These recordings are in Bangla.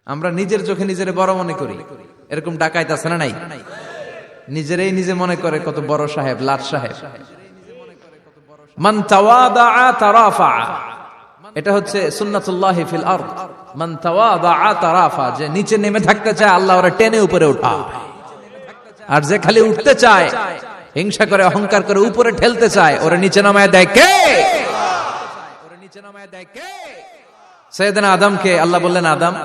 আমরা নিজের চোখে নিজের বড় মনে করি, এরকম ডাকাইত আছে না নাই? নিজেরাই নিজে মনে করে কত বড় সাহেব, লাট সাহেব। মান তাওয়াদাআ তারাফা, এটা হচ্ছে সুন্নাতুল্লাহি ফিল আরদ। মান তাওয়াদাআ তারাফা, যে নিচে নেমে থাকতে চায় আল্লাহ ওরে টেনে উপরে উঠায়, আর যে খালি উঠতে চায়, হিংসা করে অহংকার করে উপরে ঠেলতে চায়, ওরে নিচে নামায় দেয় কে? সাইয়েদনা আদমকে আল্লাহ বললেন, আদম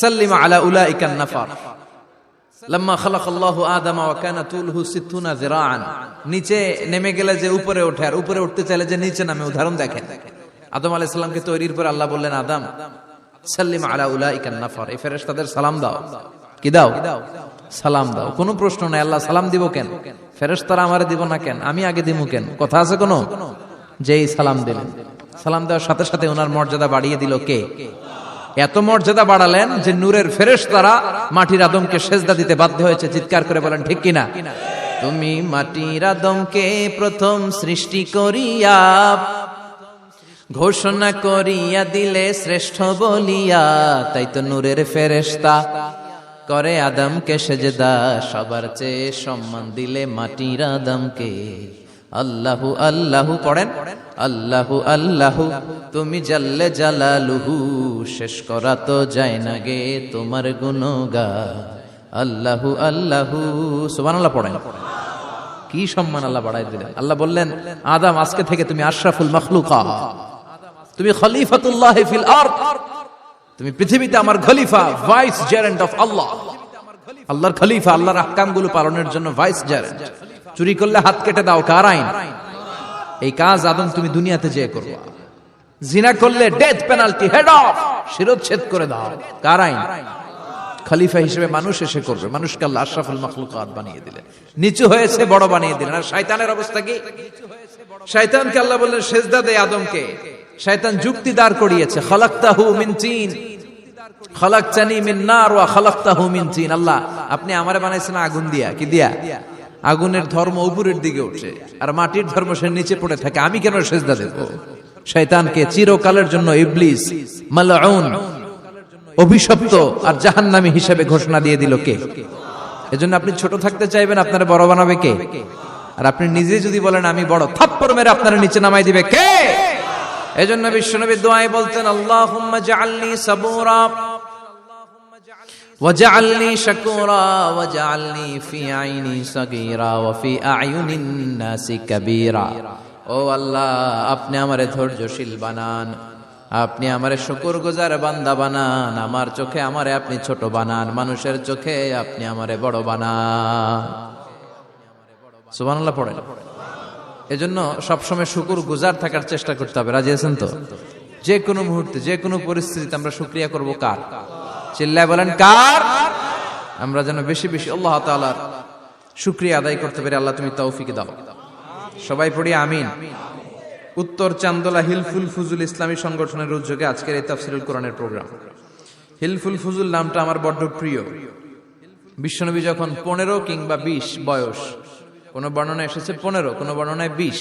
সাল্লিম আলা উলাইকান নাফার লাম্মা খালাকাল্লাহু আদামা ওয়া কানা তুলহু 60 যিরাআন। নিচে নেমে গেলে যে উপরে ওঠে, আর উপরে উঠতে চাইলে যে নিচে নামে। উদাহরণ দেখেন, আদম আলাইহিস সালামকে তৈরির পর আল্লাহ বললেন, আদম সাল্লিম আলা উলাইকান নাফার, এই ফেরেশতাদের সালাম দাও। কি দাও? সালাম দাও। কোনো প্রশ্ন নাই, আল্লাহ সালাম দিব কেন? ফেরেশতারা আমারে দিব না কেন? আমি আগে দিব কেন? কথা আছে কোনো? যেই সালাম দিলেন, সালাম দেওয়ার সাথে সাথে ওনার মর্যাদা বাড়িয়ে দিল কে? এত মর্যাদা বাড়ালেন যে নূরের ফেরেশতারা মাটির আদমকে সেজদা দিতে বাধ্য হয়েছে। চিৎকার করে বলেন ঠিক কিনা? তুমি মাটির আদমকে প্রথম সৃষ্টি করিয়া ঘোষণা করিয়া দিলে শ্রেষ্ঠ বলিয়া, তাই তো নূরের ফেরেশতা করে আদমকে সেজদা। সবার চেয়ে সম্মান দিলে মাটির আদমকে। আল্লাহু আল্লাহু পড়েন, আল্লাহু আল্লাহু তুমি জাল্লে জালালুহু, শেষ করা তো যায় না গে তোমার গুণগান। আল্লাহু আল্লাহু সুবহানাল্লাহ পড়েন। কি সম্মান আল্লাহ বাড়াই দিলেন। আল্লাহ বললেন, আদম আজকে থেকে তুমি আশরাফুল মাখলুকাত, তুমি খলিফাতুল্লাহ ফিল আরদ, তুমি পৃথিবীতে আমার খলিফা, ভাইস জেরেন্ট অফ আল্লাহ। আল্লাহর খলিফা, আল্লাহর আহকামগুলো পালনের জন্য ভাইস জেরেন্ট। চুরি করলে হাত কেটে দাও, কার আইন? এই কাজ আদম তুমি দুনিয়াতে যেয়ে করবে। জিনা করলে ডেথ পেনাল্টি, হেড অফ, শিরচ্ছেদ করে দাও, কার আইন? খলিফা হিসেবে মানুষ এসে করবে। মানুষকে আল্লাহ আশরাফুল মাখলুকাত বানিয়ে দিলেন, নিচু হয়েছে বড় বানিয়ে দিলেন। আর শয়তানের অবস্থা কি? শয়তানকে আল্লাহ বললেন সেজদা দে আদমকে। শয়তান যুক্তি দাঁড় করিয়েছে, খালাকতাহু মিন তিন খালাকতানি মিন নার ওয়া খালাকতাহু মিন তিন। আল্লাহ আপনি আমারে বানাইছেন আগুন দিয়া। কি দিয়া? আগুনের ধর্ম উপরের দিকে উঠে, আর মাটির ধর্ম সে নিচে পড়ে থাকে, আমি কেন সেজদা দেব? শয়তানকে চিরকালের জন্য ইবলিস মালউন, অভিশপ্ত আর জাহান্নামী হিসেবে ঘোষণা দিয়ে দিল কে? এজন্য আপনি ছোট থাকতে চাইবেন, আপনারে বড় বানাবে কে? আর আপনি নিজে যদি বলেন আমি বড়, থাপ্পড় মেরে আপনারে নিচে নামাই দিবে কে? এজন্য বিশ্বনবী দোয়ায় বলতেন, আল্লাহুম্মা জাআলনি সাবুরা ওয়াজআলনি শাকুরা ওয়াজআলনি ফি আইনি সাগীরা ওয়া ফি আ'য়ুনিন নাসি কাবীরা। ও আল্লাহ, আপনি আমারে ধৈর্যশীল বানান, আপনি আমারে শুকরগুজার বান্দা বানান, আমার চোখে আমারে আপনি ছোট বানান, মানুষের চোখে আপনি আমারে বড় বানান। সুবহানাল্লাহ পড়েন। এজন্য সবসময় শুকরগুজার থাকার চেষ্টা করতে হবে। রাজি আছেন তো? যে কোনো মুহূর্তে, যে কোনো পরিস্থিতিতে আমরা শুকরিয়া করব কার? চিল্লায় বলেন কার? আমরা যেন বেশি বেশি আল্লাহ তাআলার শুকরিয়া আদায় করতে পারি। আল্লাহ তুমি তৌফিক দাও। সবাই পড়ি আমিন। উত্তর চান্দোলা হিলফুল ফুজুল ইসলামী সংগঠনের উদ্যোগে আজকের এই তাফসীরুল কোরআনের প্রোগ্রাম। হিলফুল ফুজুল নামটা আমার বড্ড প্রিয়। বিশ্বনবী যখন 15 কিংবা 20 বয়স, কোন বর্ণনায় এসেছে 15, কোন বর্ণনায় 20,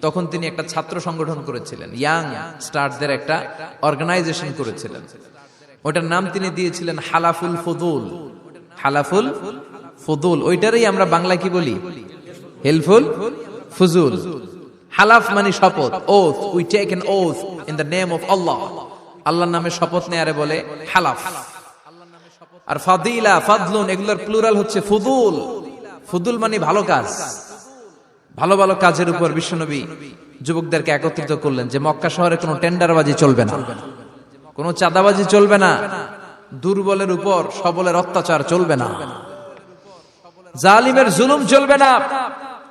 তখন তিনি একটা ছাত্র সংগঠন করেছিলেন, ইয়াং স্টারদের একটা অর্গানাইজেশন করেছিলেন। ওটার নাম তিনি দিয়েছিলেন হালাফুল ফুদুল। হালাফুল ফুদুল, ওইটারই আমরা বাংলা কি বলি? হিলফুল ফুজুল। হালাফ মানে শপথ, oath, we take an oath in the name of Allah. আল্লাহর নামে শপথ নেয়ারে বলে হালাফ। আর ফাদিলা, ফাদলুন, এগুলোর প্লুরাল হচ্ছে ফুদুল। ফুদুল মানে ভালো কাজ। ভালো ভালো কাজের উপর বিশ্বনবী যুবকদেরকে একত্রিত করলেন যে মক্কা শহরে কোনো টেন্ডারবাজি চলবে না, কোনো চাঁদাবাজি চলবে না, দুর্বলের উপর সবলের অত্যাচার চলবে না, জালিমের জুলুম চলবে না,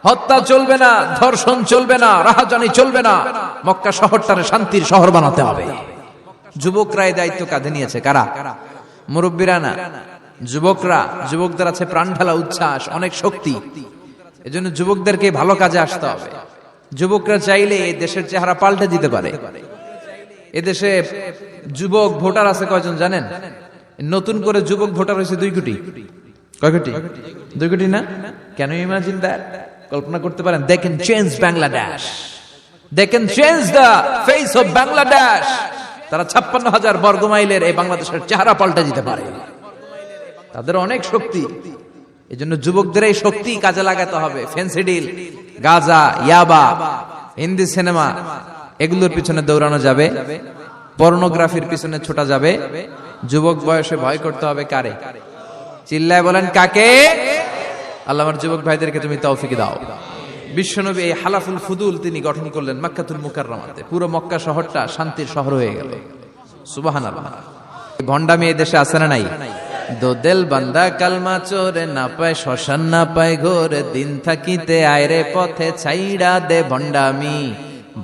হত্যা চলবে না, ধর্ষণ চলবে না, রাহাজানি চলবে না। মক্কা শহরটারে শান্তির শহর বানাতে হবে। যুবকরা এই দায়িত্ব কাঁধে নিয়েছে। কারা? মুরব্বীরা না, যুবকরা। যুবকদের আছে প্রাণ ঢালা উচ্ছ্বাস, অনেক শক্তি। এজন্য যুবকদেরকে ভালো কাজে আসতে হবে। যুবকরা চাইলে এই দেশের চেহারা পাল্টে দিতে পারে। এদেশে যুবক ভোটার আছে কয়জন জানেন? নতুন করে যুবক ভোটার হয়েছে 2 কোটি। কয় কোটি? 2 কোটি না? Can you imagine that? কল্পনা করতে পারেন? They can change Bangladesh, they can change the face of Bangladesh. তারা 56,000 বর্গ মাইলের এই বাংলাদেশের চেহারা পাল্টে দিতে পারে। তাদের অনেক শক্তি। এই জন্য যুবকদের এই শক্তি কাজে লাগাতে হবে। ফেন্সিডিল, গাঁজা, ইয়াবা, হিন্দি সিনেমা এগুলোর পিছনে দৌড়ানো যাবে, পর্নোগ্রাফির পিছনে ছোটা যাবে। যুবক বয়সে ভয় করতে হবে কারে? চিল্লায় বলেন কাকে? আল্লাহ আমার যুবক ভাইদেরকে তুমি তৌফিক দাও। বিশ্বনবী এই হালাফুল ফুদুল তিনি গঠন করলেন মক্কাতুল মুকাররমাতে। পুরো মক্কা শহরটা শান্তির শহর হয়ে গেল। সুবহানাল্লাহ। ভণ্ডামি এই দেশে আছে না নাই? দো দিল বান্দা কালমা চোরে, না পায় শ্মশান না পায় ঘোর, দিন থাকিতে আয়রে পথে ছাইড়া দে ভণ্ডামি,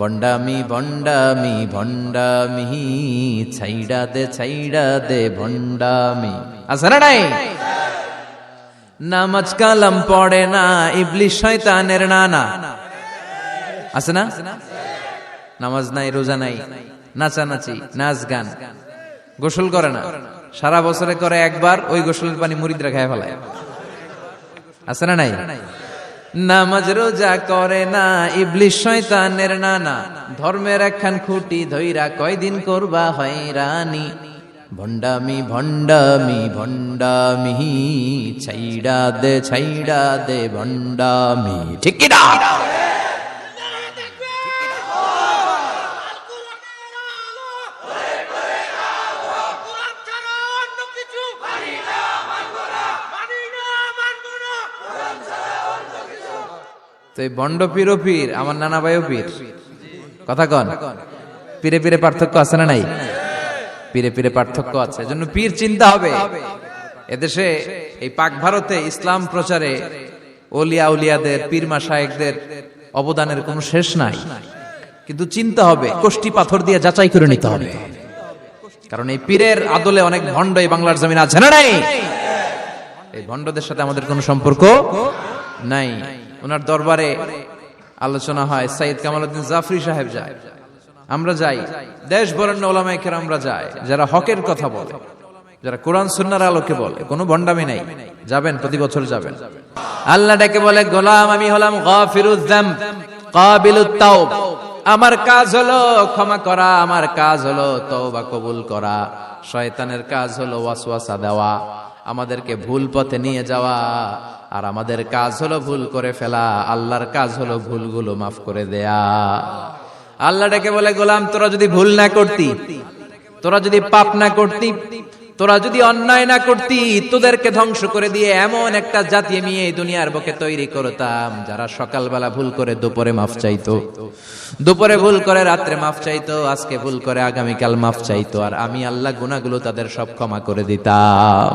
ভণ্ডামি ভণ্ডামি ভণ্ডামি, ছাইড়া দে ভণ্ডামি। আছে না নাই? নামাজ কালাম পড়ে না, ইবলিশ শয়তানের নানা। আছে না? নামাজ নাই, রোজা নাই, নাচানাচি, নাচ গান, গোসল করে না, সারা বছরে করে একবার, ওই গোসলের পানি মুরিদরা খায় ফেলায়। আছে না নাই? নামাজ রোজা করে না, ইবলিশ শয়তানের নানা, ধর্মের একখান খুঁটি ধইরা কয়দিন করবা হয়রানি, ভণ্ডামি ভণ্ডামি ভণ্ডামি, ছাইড়া দে ভণ্ডামি। ঠিক কি না? তো এই ভণ্ড পীর ও পীর, আমার নানা ভাইও পীর। কথা কন, পীরে পীরে পার্থক্য আছে না নাই? পীরে পীরে পার্থক্য আছে। এজন্য পীর চিন্তা হবে। এদেশে এই পাক ভারতে ইসলাম প্রচারে ওলিয়া উলিয়াদের, পীর মাশায়েখদের অবদানের কোনো শেষ নাই। কিন্তু চিন্তা হবে, কষ্টি পাথর দিয়ে যাচাই করে নিতে হবে। কারণ এই পীরের আদলে অনেক ভণ্ড এই বাংলার জমিন আছে না নাই? এই ভণ্ডদের সাথে আমাদের কোনো সম্পর্ক নাই। ওনার দরবারে আলোচনা হয়, সাইয়্যিদ কামালউদ্দিন জাফরি সাহেব যায়, আমরা যাই, দেশ বরেণ্য ওলামায়ে কেরামরা যায়, যারা হকের কথা বলে, যারা কোরআন সুন্নাহর আলোকে বলে, কোনো ভণ্ডামি নাই। যাবেন, প্রতি বছর যাবেন। আল্লাহ ডেকে বলে, গোলাম আমি হলাম গাফিরুয যামব কাবিলুত তাওব। আমার কাজ হলো ক্ষমা করা, আমার কাজ হলো তওবা কবুল করা। শয়তানের কাজ হলো ওয়াসওয়াসা দেওয়া, আমাদেরকে ভুল পথে নিয়ে যাওয়া। আর আমাদের কাজ হলো ভুল করে ফেলা, আল্লাহর কাজ হলো ভুলগুলো মাফ করে দেয়া। আল্লাহ ডেকে বলে, গোলাম তোরা যদি ভুল না করতি, তোরা যদি পাপ না করতি, তোরা যদি অন্যায় না করতি, তোদেরকে ধ্বংস করে দিয়ে এমন একটা জাতি আমি এই দুনিয়ার বুকে তৈরি করতাম, যারা সকালবেলা ভুল করে দুপুরে মাফ চাইতো, দুপুরে ভুল করে রাত্রে মাফ চাইতো, আজকে ভুল করে আগামীকাল মাফ চাইতো। আর আমি আল্লাহ গুনাহগুলো তাদের সব ক্ষমা করে দিতাম।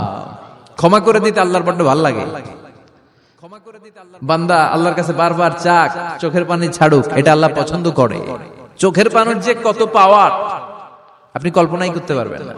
ক্ষমা করে দিতে আল্লাহর বড্ড ভালো লাগে। বান্দা আল্লাহর কাছে বারবার চাক, চোখের পানি ছাড়ুক, এটা আল্লাহ পছন্দ করে। চোখের পানির যে কত পাওয়ার আপনি কল্পনাই করতে পারবেন না।